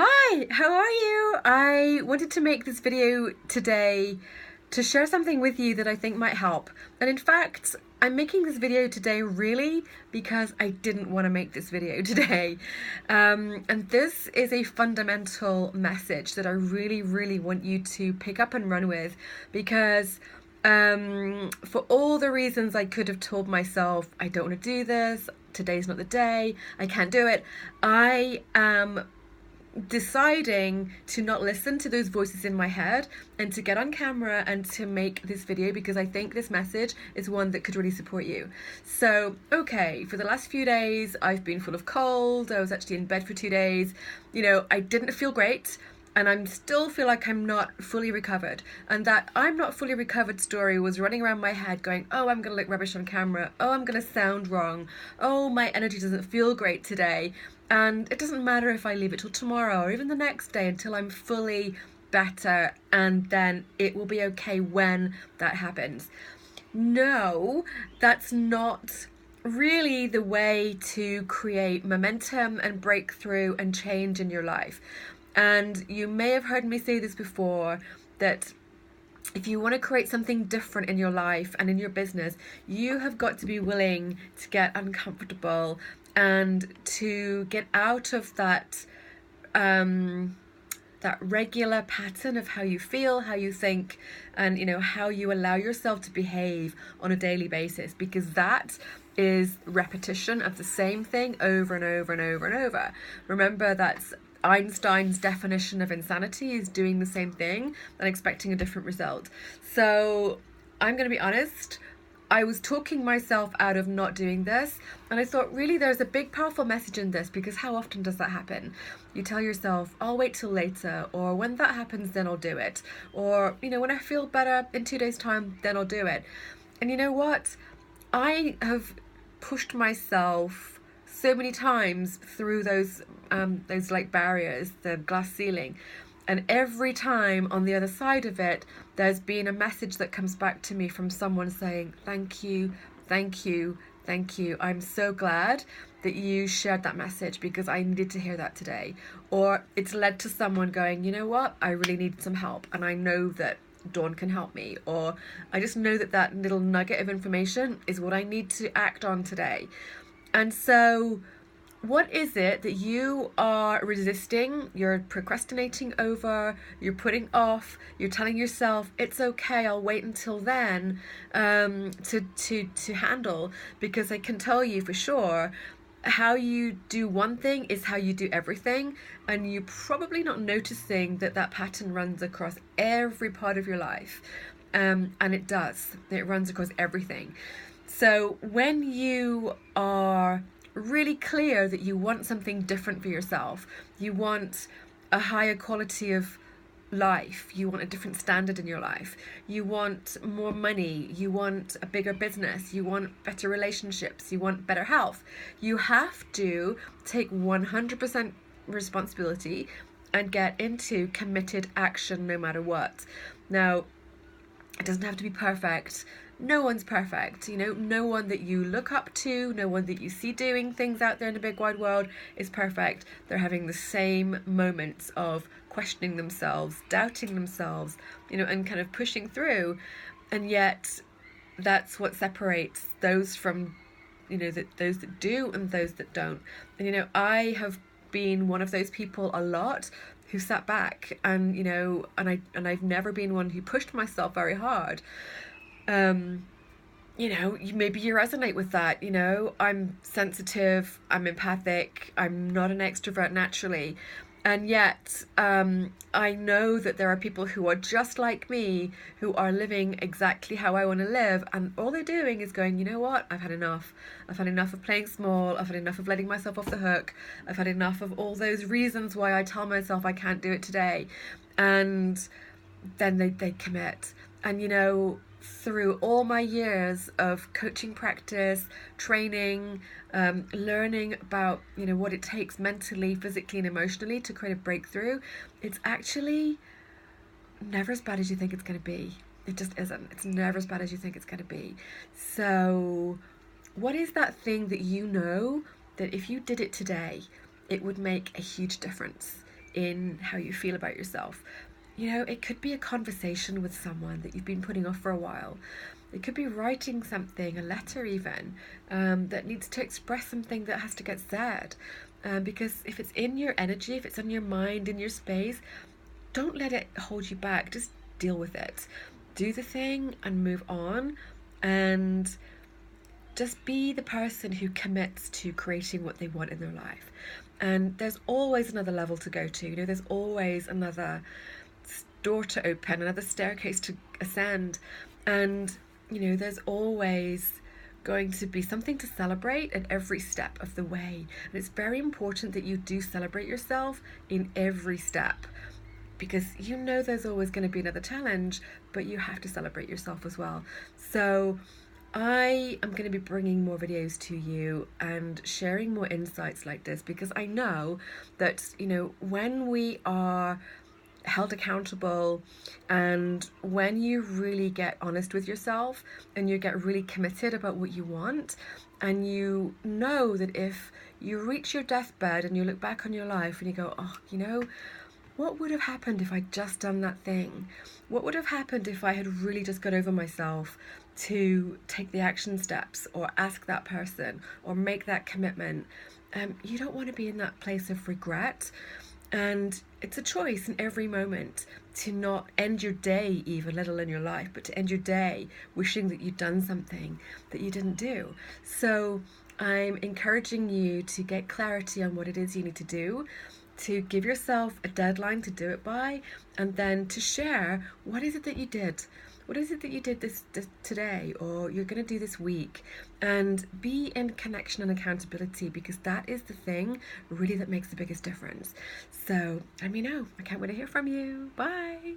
Hi, how are you? I wanted to make this video today to share something with you that I think might help. And in fact, I'm making this video today really because I didn't want to make this video today. And this is a fundamental message that I really want you to pick up and run with because for all the reasons I could have told myself, I don't want to do this, today's not the day, I can't do it, I am deciding to not listen to those voices in my head and to get on camera and to make this video because I think this message is one that could really support you. So, okay, for the last few days, I've been full of cold. I was actually in bed for 2 days. I didn't feel great. And I still feel like I'm not fully recovered. And that I'm not fully recovered story was running around my head going, oh, I'm going to look rubbish on camera. Oh, I'm going to sound wrong. Oh, my energy doesn't feel great today. And it doesn't matter if I leave it till tomorrow or even the next day until I'm fully better, and then it will be okay when that happens. No, that's not really the way to create momentum and breakthrough and change in your life. And you may have heard me say this before, that if you want to create something different in your life and in your business, you have got to be willing to get uncomfortable and to get out of that regular pattern of how you feel, how you think, and how you allow yourself to behave on a daily basis, because that is repetition of the same thing over and over and over and over. Remember, that's Einstein's definition of insanity, is doing the same thing and expecting a different result. So I'm going to be honest, I was talking myself out of not doing this, and I thought, really, there's a big powerful message in this, because how often does that happen? You tell yourself, I'll wait till later, or when that happens then I'll do it, or when I feel better in 2 days time then I'll do it. And you know what, I have pushed myself so many times through those like barriers, the glass ceiling, and every time on the other side of it, there's been a message that comes back to me from someone saying, thank you, thank you, thank you. I'm so glad that you shared that message because I needed to hear that today. Or it's led to someone going, you know what, I really need some help and I know that Dawn can help me. Or I just know that that little nugget of information is what I need to act on today. And so what is it that you are resisting, you're procrastinating over, you're putting off, you're telling yourself, it's okay, I'll wait until then to handle? Because I can tell you for sure, how you do one thing is how you do everything, and you're probably not noticing that that pattern runs across every part of your life. And it does. It runs across everything. So when you are really clear that you want something different for yourself, you want a higher quality of life, you want a different standard in your life, you want more money, you want a bigger business, you want better relationships, you want better health, you have to take 100% responsibility and get into committed action no matter what. Now, it doesn't have to be perfect. No one's perfect, no one that you look up to, no one that you see doing things out there in the big wide world is perfect. They're having the same moments of questioning themselves, doubting themselves, and kind of pushing through. And yet that's what separates those from, those that do and those that don't. And, I have been one of those people a lot who sat back and, I've never been one who pushed myself very hard. Maybe you resonate with that. I'm sensitive, I'm empathic, I'm not an extrovert naturally. And yet, I know that there are people who are just like me, who are living exactly how I want to live. And all they're doing is going, you know what? I've had enough. I've had enough of playing small. I've had enough of letting myself off the hook. I've had enough of all those reasons why I tell myself I can't do it today. And then they commit. And, through all my years of coaching practice, training, learning about, what it takes mentally, physically, and emotionally to create a breakthrough, it's actually never as bad as you think it's going to be. It just isn't. It's never as bad as you think it's going to be. So what is that thing that that if you did it today, it would make a huge difference? in how you feel about yourself. You know, it could be a conversation with someone that you've been putting off for a while. It could be writing something, a letter even, that needs to express something that has to get said. Because if it's in your energy, if it's in your mind, in your space, don't let it hold you back. Just deal with it. Do the thing and move on. And just be the person who commits to creating what they want in their life. And there's always another level to go to. You know, there's always another door to open, another staircase to ascend. And, you know, there's always going to be something to celebrate at every step of the way. And it's very important that you do celebrate yourself in every step, because you know there's always going to be another challenge, but you have to celebrate yourself as well. So I am going to be bringing more videos to you and sharing more insights like this, because I know that, you know, when we are held accountable and when you really get honest with yourself and you get really committed about what you want, and you know that if you reach your deathbed and you look back on your life and you go, oh, you know, what would have happened if I'd just done that thing? What would have happened if I had really just got over myself to take the action steps or ask that person or make that commitment? You don't want to be in that place of regret. And it's a choice in every moment to not end your day even, let alone your life, but to end your day wishing that you'd done something that you didn't do. So I'm encouraging you to get clarity on what it is you need to do, to give yourself a deadline to do it by, and then to share what is it that you did. What is it that you did this today, or you're going to do this week? And be in connection and accountability, because that is the thing really that makes the biggest difference. So let me know. I can't wait to hear from you. Bye.